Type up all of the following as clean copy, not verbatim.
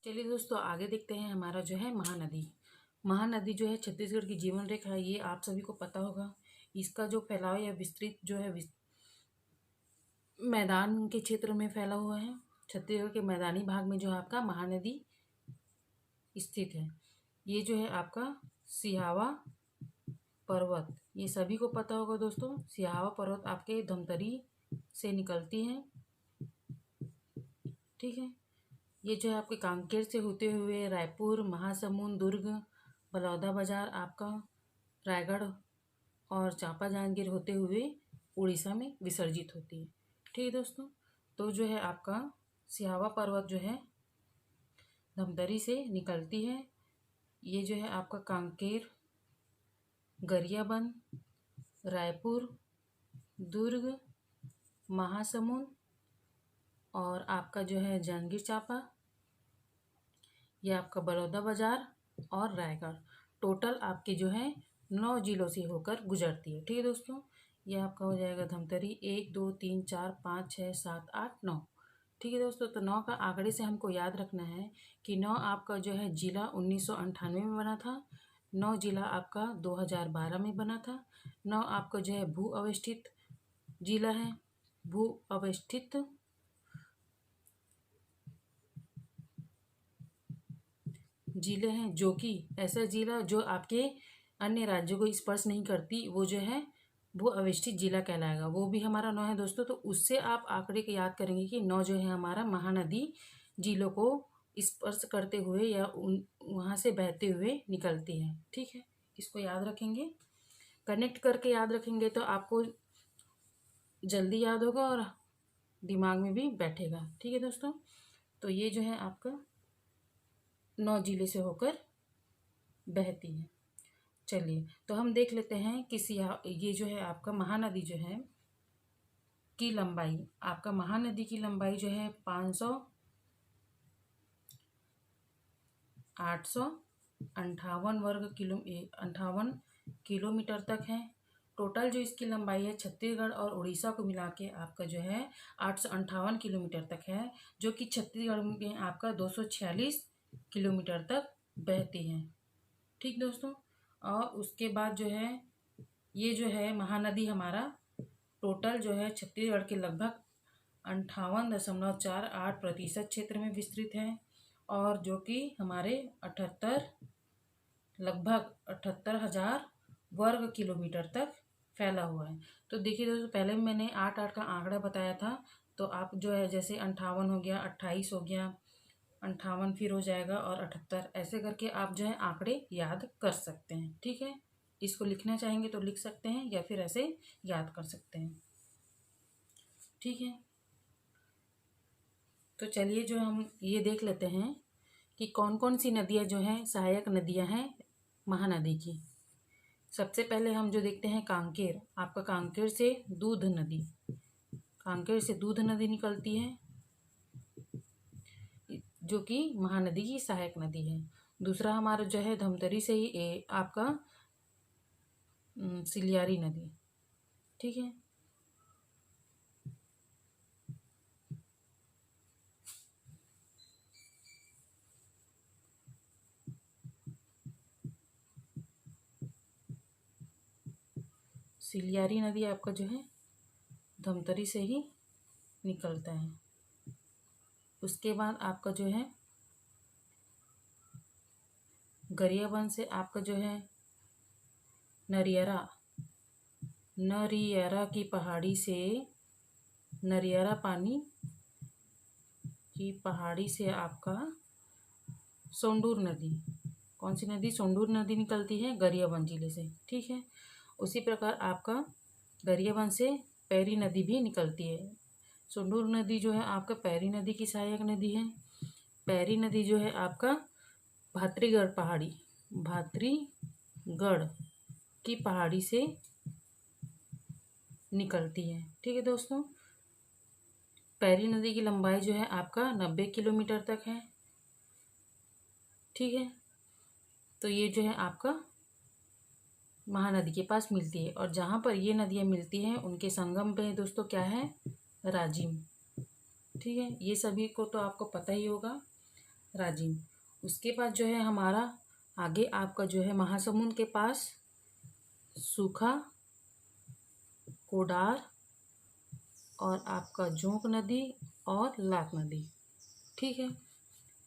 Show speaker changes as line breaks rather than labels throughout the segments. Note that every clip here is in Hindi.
चलिए दोस्तों, आगे देखते हैं हमारा जो है महानदी। महानदी जो है छत्तीसगढ़ की जीवन रेखा है, ये आप सभी को पता होगा। इसका जो फैलाव या विस्तृत जो है मैदान के क्षेत्र में फैला हुआ है। छत्तीसगढ़ के मैदानी भाग में जो है आपका महानदी स्थित है। ये जो है आपका सिहावा पर्वत, ये सभी को पता होगा दोस्तों। सिहावा पर्वत आपके धमतरी से निकलती है, ठीक है। ये जो है आपके कांकेर से होते हुए रायपुर, महासमुंद, दुर्ग, बलौदाबाजार, आपका रायगढ़ और चांपा जांजगीर होते हुए उड़ीसा में विसर्जित होती है, ठीक है दोस्तों। तो जो है आपका सिहावा पर्वत जो है धमतरी से निकलती है। ये जो है आपका कांकेर, गरियाबंद, रायपुर, दुर्ग, महासमुंद और आपका जो है जांजगीर चांपा, ये आपका बलौदाबाजार और रायगढ़, टोटल आपके जो है 9 जिलों से होकर गुजरती है, ठीक है दोस्तों। ये आपका हो जाएगा धमतरी 1 2 3 4 5 6 7 8 9, ठीक है दोस्तों। तो 9 का आंकड़े से हमको याद रखना है कि 9 आपका जो है जिला 1998 में बना था, 9 जिला आपका 2012 में बना था, 9 आपका जो है भू अवस्थित जिला है, भू अवस्थित जिले हैं, जो कि ऐसा जिला जो आपके अन्य राज्यों को स्पर्श नहीं करती, वो जो है वो अवस्थित जिला कहलाएगा। वो भी हमारा 9 है दोस्तों। तो उससे आप आंकड़े को याद करेंगे कि 9 जो है हमारा महानदी जिलों को स्पर्श करते हुए या उन वहाँ से बहते हुए निकलती है, ठीक है। इसको याद रखेंगे, कनेक्ट करके याद रखेंगे तो आपको जल्दी याद होगा और दिमाग में भी बैठेगा, ठीक है दोस्तों। तो ये जो है आपका 9 जिले से होकर बहती है। चलिए, तो हम देख लेते हैं कि ये जो है आपका महानदी जो है की लंबाई, आपका महानदी की लंबाई जो है 58 किलोमीटर तक है। टोटल जो इसकी लंबाई है छत्तीसगढ़ और उड़ीसा को मिला के आपका जो है 858 किलोमीटर तक है, जो कि छत्तीसगढ़ में आपका 246 किलोमीटर तक बहती है, ठीक दोस्तों। और उसके बाद जो है ये जो है महानदी हमारा टोटल जो है छत्तीसगढ़ के लगभग 58.48% क्षेत्र में विस्तृत है, और जो कि हमारे लगभग 78,000 वर्ग किलोमीटर तक फैला हुआ है। तो देखिए दोस्तों, पहले मैंने 8 का आंकड़ा बताया था, तो आप जो है जैसे 58 हो गया, 28 हो गया, 58 फिर हो जाएगा और 78, ऐसे करके आप जो है आंकड़े याद कर सकते हैं, ठीक है। इसको लिखना चाहेंगे तो लिख सकते हैं या फिर ऐसे याद कर सकते हैं, ठीक है। तो चलिए जो हम ये देख लेते हैं कि कौन कौन सी नदियाँ जो हैं सहायक नदियाँ हैं महानदी की। सबसे पहले हम जो देखते हैं कांकेर, आपका कांकेर से दूध नदी, कांकेर से दूध नदी निकलती है, जो कि महानदी की सहायक नदी है। दूसरा हमारा जो है धमतरी से ही आपका सिलियारी नदी, ठीक है। सिलियारी नदी आपका जो है धमतरी से ही निकलता है। उसके बाद आपका जो है गरियाबंद से आपका जो है नरियरा की पहाड़ी से, नरियरा पानी की पहाड़ी से आपका सोंडूर नदी, कौन सी नदी, सोंडूर नदी निकलती है गरियाबंद जिले से, ठीक है। उसी प्रकार आपका गरियाबंद से पैरी नदी भी निकलती है। सोंडूर नदी जो है आपका पैरी नदी की सहायक नदी है। पैरी नदी जो है आपका भातरीगढ़ की पहाड़ी से निकलती है, ठीक है दोस्तों। पैरी नदी की लंबाई जो है आपका 90 किलोमीटर तक है, ठीक है। तो ये जो है आपका महानदी के पास मिलती है, और जहाँ पर ये नदियाँ मिलती हैं उनके संगम पे दोस्तों क्या है, राजिम, ठीक है। ये सभी को तो आपको पता ही होगा। राजिम। उसके बाद जो है हमारा आगे आपका जो है महासमुंद के पास सूखा, कोडार और आपका जोंक नदी और लाख नदी। ठीक है,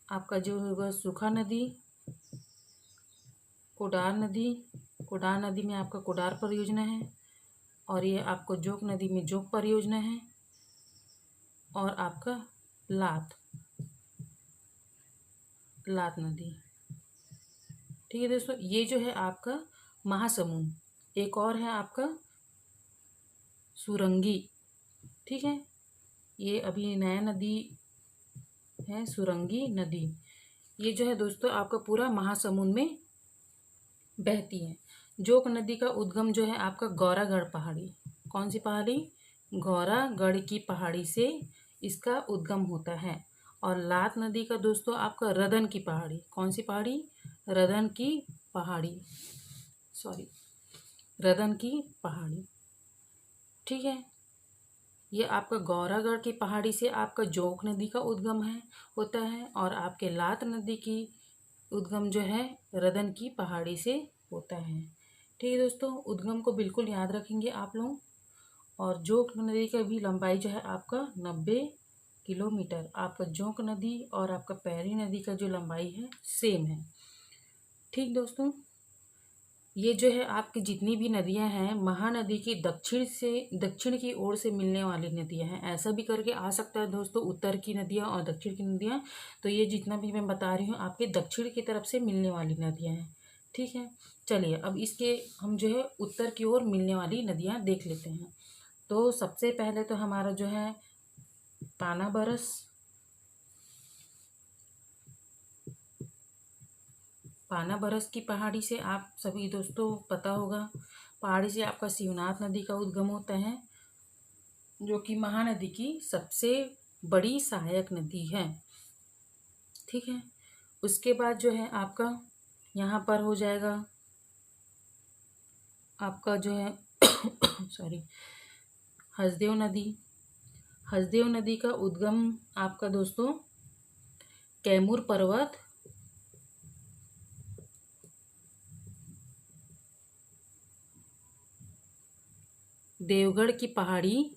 आपका जो होगा सूखा नदी, कोडार नदी में आपका कोडार परियोजना है, और ये आपको जोंक नदी में जोंक परियोजना है, और आपका लात नदी। ठीक है दोस्तों, ये जो है आपका महासमुंद। एक और है आपका सुरंगी। ठीक है, ये अभी नया नदी है सुरंगी नदी। ये जो है दोस्तों आपका पूरा महासमुंद में बहती है। जोंक नदी का उद्गम जो है आपका गौरागढ़ पहाड़ी। कौन सी पहाड़ी? गौरागढ़ की पहाड़ी से इसका उद्गम होता है। और लात नदी का दोस्तों आपका रदन की पहाड़ी। कौन सी पहाड़ी? रदन की पहाड़ी, रदन की पहाड़ी। ठीक है, ये आपका गौरागढ़ की पहाड़ी से आपका जोंक नदी का उद्गम होता है, और आपके लात नदी की उद्गम जो है रदन की पहाड़ी से होता है। ठीक है दोस्तों, उद्गम को बिल्कुल याद रखेंगे आप लोग। और जोंक नदी का भी लंबाई जो है आपका 90 किलोमीटर। आपका जोंक नदी और आपका पैरी नदी का जो लंबाई है सेम है। ठीक दोस्तों, ये जो है आपकी जितनी भी नदियां हैं महानदी की दक्षिण की ओर से मिलने वाली नदियां हैं। ऐसा भी करके आ सकता है दोस्तों, उत्तर की नदियां और दक्षिण की नदियां। तो ये जितना भी मैं बता रही हूँ आपके दक्षिण की तरफ से मिलने वाली नदियां हैं। ठीक है, चलिए अब इसके हम जो है उत्तर की ओर मिलने वाली नदियां देख लेते हैं। तो सबसे पहले तो हमारा जो है पाना बरस की पहाड़ी से आप सभी दोस्तों पता होगा, पहाड़ी से आपका शिवनाथ नदी का उद्गम होता है, जो कि महानदी की सबसे बड़ी सहायक नदी है। ठीक है, उसके बाद जो है आपका यहाँ पर हो जाएगा आपका जो है हसदेव नदी। हसदेव नदी का उद्गम आपका दोस्तों कैमूर पर्वत, देवगढ़ की पहाड़ी,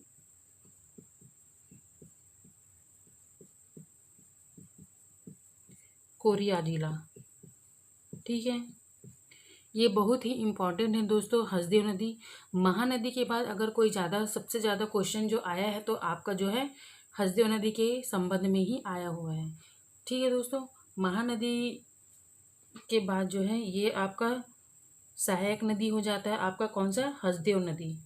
कोरिया जिला। ठीक है, ये बहुत ही इम्पॉर्टेंट है दोस्तों हसदेव नदी। महानदी के बाद अगर कोई सबसे ज़्यादा क्वेश्चन जो आया है तो आपका जो है हसदेव नदी के संबंध में ही आया हुआ है। ठीक है दोस्तों, महानदी के बाद जो है ये आपका सहायक नदी हो जाता है आपका कौन सा? हसदेव नदी।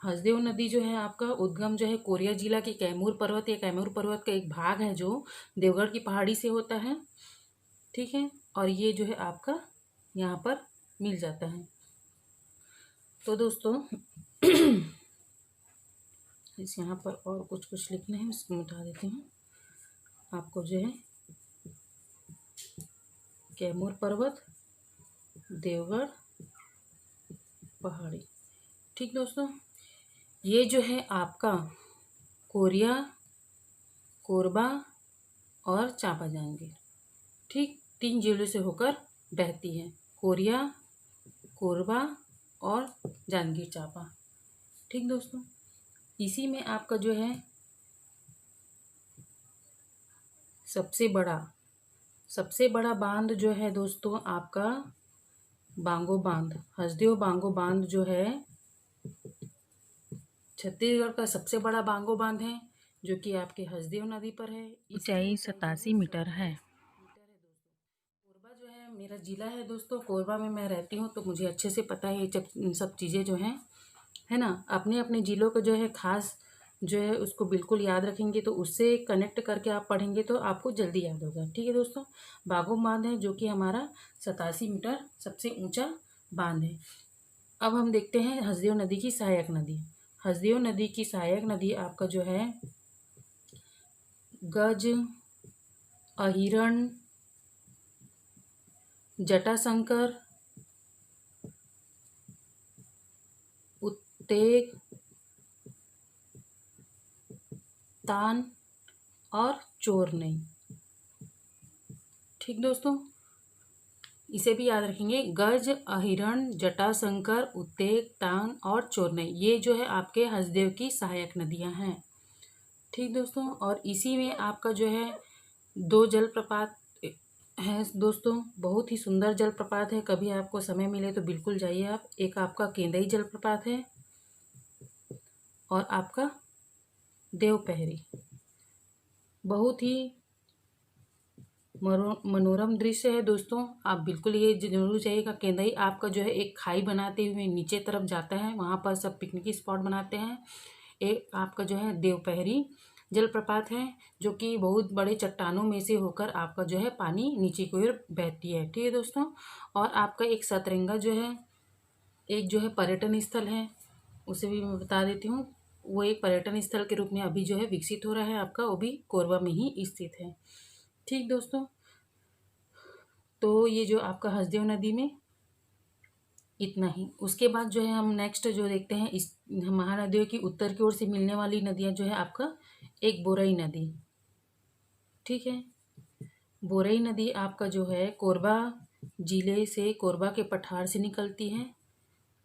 हसदेव नदी जो है आपका उद्गम जो है कोरिया जिला के कैमूर पर्वत या कैमूर पर्वत का एक भाग है जो देवगढ़ की पहाड़ी से होता है। ठीक है, और ये जो है आपका यहाँ पर मिल जाता है। तो दोस्तों इस यहाँ पर और कुछ लिखना है, उसको मिटा देते हैं। आपको जो है कैमूर पर्वत, देवगढ़ पहाड़ी। ठीक दोस्तों, ये जो है आपका कोरिया, कोरबा और चांपा जांगीर, ठीक 3 जिलों से होकर बहती है। कोरिया, कोरबा और जांजगीर चांपा। ठीक दोस्तों, इसी में आपका जो है सबसे बड़ा बांध जो है दोस्तों आपका बांगो बांध, हसदेव बांगो बांध जो है छत्तीसगढ़ का सबसे बड़ा बांगो बांध है, जो कि आपके हसदेव नदी पर है। ऊंचाई 87 मीटर है। कोरबा जो है मेरा ज़िला है दोस्तों, कोरबा में मैं रहती हूँ, तो मुझे अच्छे से पता है ये सब चीज़ें जो हैं, है ना। अपने अपने ज़िलों को जो है खास जो है उसको बिल्कुल याद रखेंगे, तो उससे कनेक्ट करके आप पढ़ेंगे तो आपको जल्दी याद होगा। ठीक है दोस्तों, बांगो बांध है जो कि हमारा 87 मीटर सबसे ऊंचा बांध है। अब हम देखते हैं हसदेव नदी की सहायक नदी। हसदेव नदी की सहायक नदी आपका जो है गज, अहिरण, जटाशंकर, उत्तेग, तान और चोरनई। ठीक दोस्तों, इसे भी याद रखेंगे। गज, अहिरण, जटाशंकर, उत्तेक, तांग और चोरनई, ये जो है आपके हसदेव की सहायक नदियां हैं। ठीक दोस्तों, और इसी में आपका जो है 2 जलप्रपात है दोस्तों, बहुत ही सुंदर जलप्रपात है। कभी आपको समय मिले तो बिल्कुल जाइए आप। एक आपका केंदई जलप्रपात है और आपका देवपहरी। बहुत ही मनोरम दृश्य है दोस्तों, आप बिल्कुल ये जरूर जाइएगा। केंदई आपका जो है एक खाई बनाते हुए नीचे तरफ जाता है, वहाँ पर सब पिकनिक स्पॉट बनाते हैं। एक आपका जो है देवपहरी जलप्रपात है, जो कि बहुत बड़े चट्टानों में से होकर आपका जो है पानी नीचे की ओर बहती है। ठीक है दोस्तों, और आपका एक सतरंगा जो है, एक जो है पर्यटन स्थल है, उसे भी मैं बता देती हूँ। वो एक पर्यटन स्थल के रूप में अभी जो है विकसित हो रहा है आपका, वो भी कोरबा में ही स्थित है। ठीक दोस्तों, तो ये जो आपका हसदेव नदी में इतना ही। उसके बाद जो है हम नेक्स्ट जो देखते हैं, इस महानदियों की उत्तर की ओर से मिलने वाली नदियां जो है आपका एक बोरई नदी। ठीक है, बोरई नदी आपका जो है कोरबा जिले से, कोरबा के पठार से निकलती है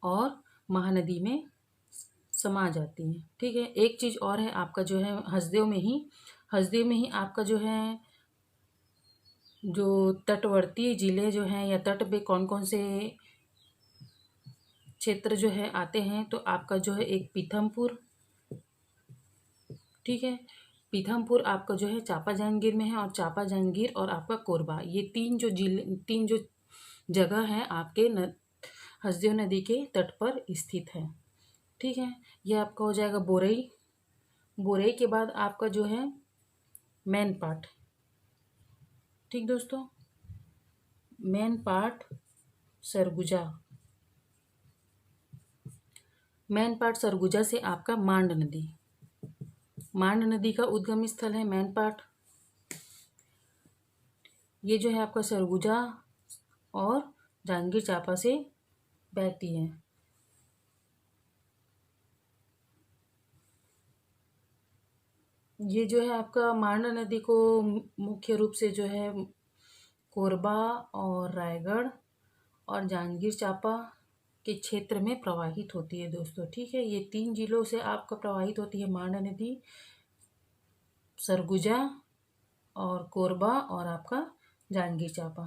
और महानदी में समा जाती है। ठीक है, एक चीज़ और है आपका जो है हसदेव में ही आपका जो है जो तटवर्ती जिले जो हैं या तट पे कौन कौन से क्षेत्र जो है आते हैं, तो आपका जो है एक पीथमपुर। ठीक है, पीथमपुर आपका जो है चापा जहांगीर में है, और चापा जहांगीर और आपका कोरबा, ये तीन जो जगह है आपके हसदेव नदी के तट पर स्थित है। ठीक है, ये आपका हो जाएगा बोरई। बोरई के बाद आपका जो है मैनपाट। ठीक दोस्तों, मैनपाट सरगुजा, मैनपाट सरगुजा से आपका मांड नदी, मांड नदी का उद्गम स्थल है मैनपाट। ये जो है आपका सरगुजा और जांजगीर चांपा से बहती है। ये जो है आपका मांड नदी को मुख्य रूप से जो है कोरबा और रायगढ़ और जांजगीर चांपा के क्षेत्र में प्रवाहित होती है दोस्तों। ठीक है, ये 3 जिलों से आपका प्रवाहित होती है मांड नदी, सरगुजा और कोरबा और आपका जांजगीर चांपा।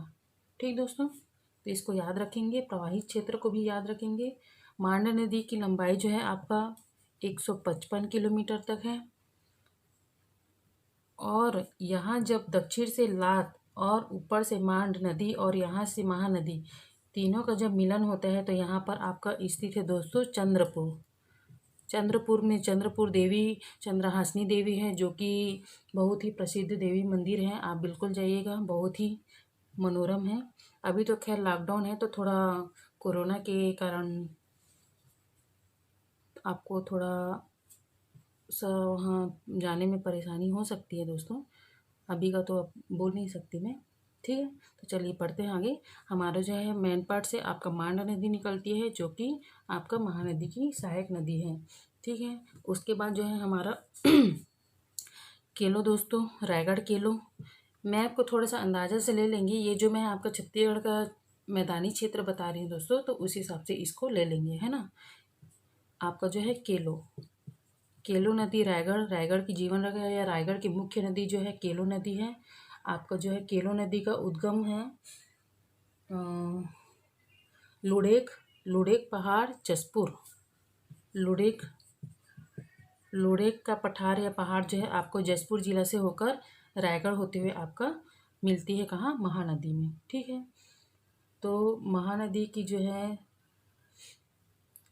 ठीक दोस्तों, तो इसको याद रखेंगे, प्रवाहित क्षेत्र को भी याद रखेंगे। मांड नदी की लंबाई जो है आपका 155 किलोमीटर तक है, और यहाँ जब दक्षिण से लात और ऊपर से मांड नदी और यहाँ से महानदी, तीनों का जब मिलन होता है, तो यहाँ पर आपका स्थित है दोस्तों चंद्रपुर। चंद्रपुर में चंद्रपुर देवी, चंद्रहासिनी देवी है, जो कि बहुत ही प्रसिद्ध देवी मंदिर है। आप बिल्कुल जाइएगा, बहुत ही मनोरम है। अभी तो खैर लॉकडाउन है, तो थोड़ा कोरोना के कारण आपको थोड़ा सा वहाँ जाने में परेशानी हो सकती है दोस्तों, अभी का तो अब बोल नहीं सकती मैं। ठीक है, तो चलिए पढ़ते हैं आगे। हमारा जो है मैनपाट से आपका मांड नदी निकलती है, जो कि आपका महानदी की सहायक नदी है। ठीक है, उसके बाद जो है हमारा केलो दोस्तों, रायगढ़ केलो। मैं आपको थोड़ा सा अंदाज़ा से ले लेंगे, ये जो मैं आपका छत्तीसगढ़ का मैदानी क्षेत्र बता रही हूँ दोस्तों, तो उस हिसाब से इसको ले लेंगे, है ना। आपका जो है केलो नदी रायगढ़ की जीवन रेखा या रायगढ़ की मुख्य नदी जो है केलो नदी है। आपका जो है केलो नदी का उद्गम है लुड़ेक पहाड़ जसपुर। लुड़ेक का पठार या पहाड़ जो है आपको जसपुर जिला से होकर रायगढ़ होते हुए आपका मिलती है कहाँ, महानदी में। ठीक है, तो महानदी की जो है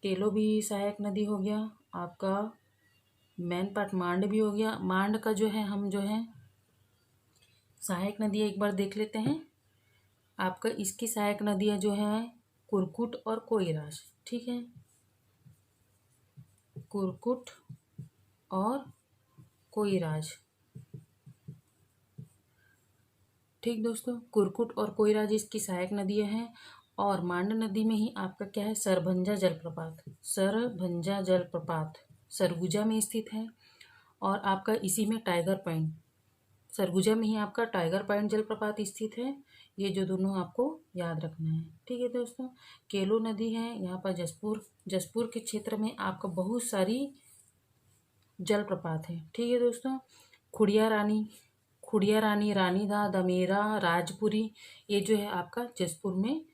केलो भी सहायक नदी हो गया, आपका मैनपाट मांड भी हो गया। मांड का जो है हम जो है सहायक नदी एक बार देख लेते हैं। आपका इसकी सहायक नदियाँ जो हैं कुरकुट और कोयराज। ठीक है, कुरकुट और कोयराज। ठीक दोस्तों, कुरकुट और कोयराज इसकी सहायक नदियाँ हैं। और मांड नदी में ही आपका क्या है, सरभंजा जलप्रपात सरगुजा में स्थित है। और आपका इसी में टाइगर पॉइंट सरगुजा में ही आपका टाइगर पॉइंट जलप्रपात स्थित है। ये जो दोनों आपको याद रखना है, ठीक है दोस्तों। केलो नदी है यहाँ पर जसपुर के क्षेत्र में आपका बहुत सारी जलप्रपात है, ठीक है दोस्तों। खुड़िया रानी, रानीदा, दमेरा, राजपुरी, ये जो है आपका जसपुर में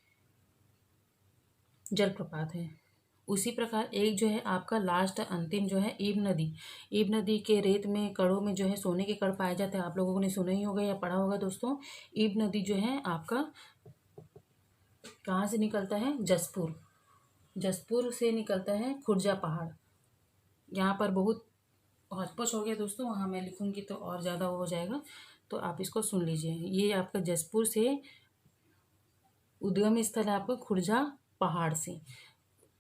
जलप्रपात है। उसी प्रकार एक जो है आपका लास्ट अंतिम जो है ईब नदी के रेत में कड़ों में जो है सोने के कण पाए जाते हैं। आप लोगों ने सुना ही होगा या पढ़ा होगा दोस्तों। ईब नदी जो है आपका कहाँ से निकलता है? जसपुर से निकलता है खुर्जा पहाड़। यहाँ पर बहुत हौच-पौच हो गया दोस्तों, वहाँ मैं लिखूँगी तो और ज़्यादा हो जाएगा, तो आप इसको सुन लीजिए। ये आपका जसपुर से उद्गम स्थल है आपका खुर्जा पहाड़ से।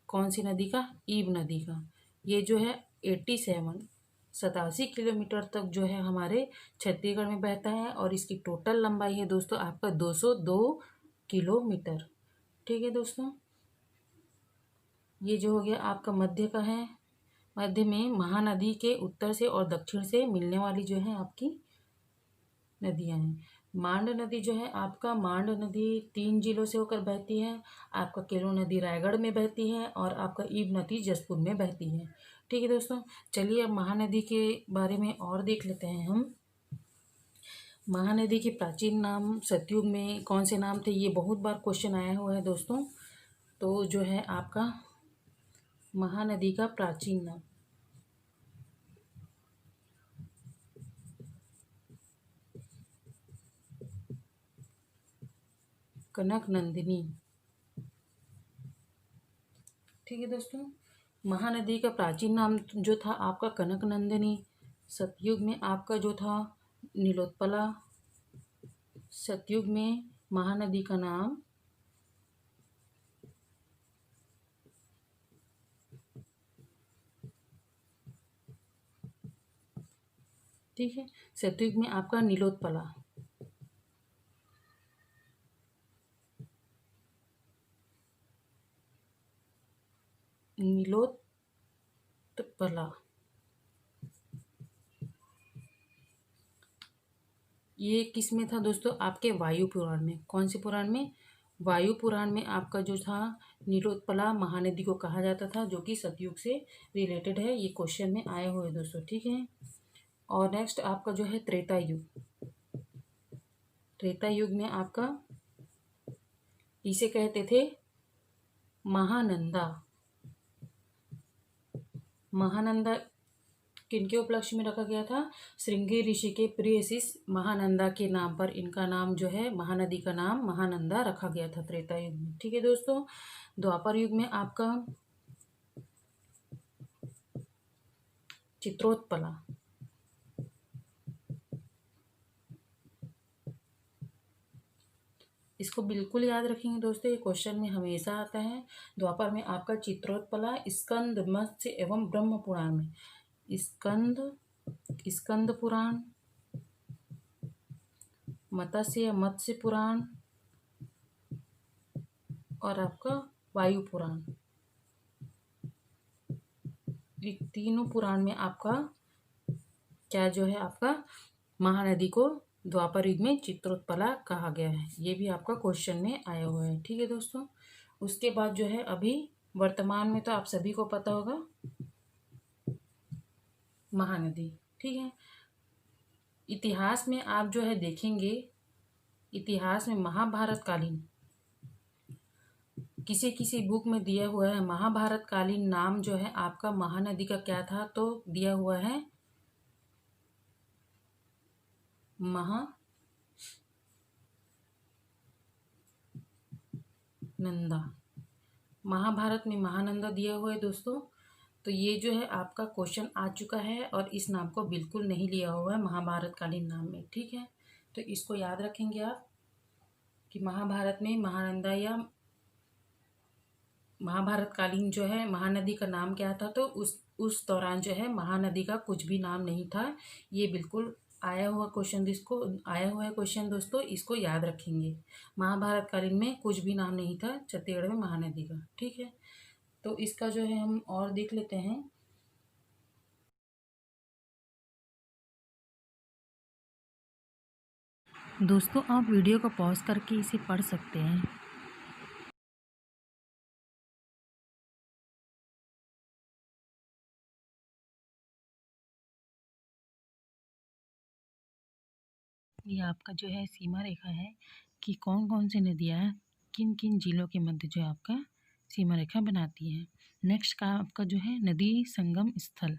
कौन सी नदी का? ईब नदी का। ये जो है 87 किलोमीटर तक जो है हमारे छत्तीसगढ़ में बहता है और इसकी टोटल लंबाई है दोस्तों आपका 202 किलोमीटर, ठीक है दोस्तों। ये जो हो गया आपका मध्य का है। मध्य में महानदी के उत्तर से और दक्षिण से मिलने वाली जो है आपकी नदियां हैं। मांड नदी जो है आपका, मांड नदी 3 जिलों से होकर बहती है। आपका केलो नदी रायगढ़ में बहती है और आपका ईब नदी जसपुर में बहती है, ठीक है दोस्तों। चलिए अब महानदी के बारे में और देख लेते हैं हम। महानदी के प्राचीन नाम सतयुग में कौन से नाम थे? ये बहुत बार क्वेश्चन आया हुआ है दोस्तों। तो जो है आपका महानदी का प्राचीन नाम कनक नंदिनी, ठीक है दोस्तों। महानदी का प्राचीन नाम जो था आपका कनक नंदिनी। सतयुग में आपका जो था नीलोत्पला। सतयुग में महानदी का नाम ठीक है, सतयुग में आपका नीलोत्पला। नीलोत्पला ये किस में था दोस्तों? आपके वायु पुराण में। कौन से पुराण में? वायु पुराण में आपका जो था नीलोत्पला महानदी को कहा जाता था, जो कि सतयुग से रिलेटेड है। ये क्वेश्चन में आए हुए दोस्तों, ठीक है। और नेक्स्ट आपका जो है त्रेता युग। त्रेता युग में आपका इसे कहते थे महानंदा। महानंदा किनके उपलक्ष्य में रखा गया था? श्रृंगी ऋषि के प्रिय शिष्य महानंदा के नाम पर इनका नाम जो है, महानदी का नाम महानंदा रखा गया था त्रेता युग में, ठीक है दोस्तों। द्वापर युग में आपका चित्रोत्पला। इसको बिल्कुल याद रखेंगे दोस्तों, ये क्वेश्चन में हमेशा आता है। द्वापर में आपका चित्रोत्पला स्कंद, मत्स्य एवं ब्रह्म पुराण में स्कंद पुराण, मत्स्य पुराण और आपका वायु पुराण, ये तीनों पुराण में आपका क्या जो है आपका महानदी को द्वापर युग में चित्रोत्पला कहा गया है। ये भी आपका क्वेश्चन में आया हुआ है, ठीक है दोस्तों। उसके बाद जो है अभी वर्तमान में तो आप सभी को पता होगा महानदी, ठीक है। इतिहास में आप जो है देखेंगे, इतिहास में महाभारत कालीन किसी किसी बुक में दिया हुआ है महाभारत कालीन नाम जो है आपका महानदी का क्या था? तो दिया हुआ है महानंदा। महाभारत में महानंदा दिया हुआ है दोस्तों। तो ये जो है आपका क्वेश्चन आ चुका है और इस नाम को बिल्कुल नहीं लिया हुआ है महाभारत कालीन नाम में, ठीक है। तो इसको याद रखेंगे आप कि महाभारत में महानंदा या महाभारत कालीन जो है महानदी का नाम क्या था? तो उस दौरान जो है महानदी का कुछ भी नाम नहीं था। ये बिल्कुल आया हुआ क्वेश्चन दोस्तों, इसको याद रखेंगे। महाभारत कालीन में कुछ भी नाम नहीं था छत्तीसगढ़ में महानदी का, ठीक है। तो इसका जो है हम और देख लेते हैं। दोस्तों आप वीडियो को पॉज करके इसे पढ़ सकते हैं। ये आपका जो है सीमा रेखा है कि कौन कौन सी नदियाँ किन किन जिलों के मध्य जो है आपका सीमा रेखा बनाती है। नेक्स्ट का आपका जो है नदी संगम स्थल।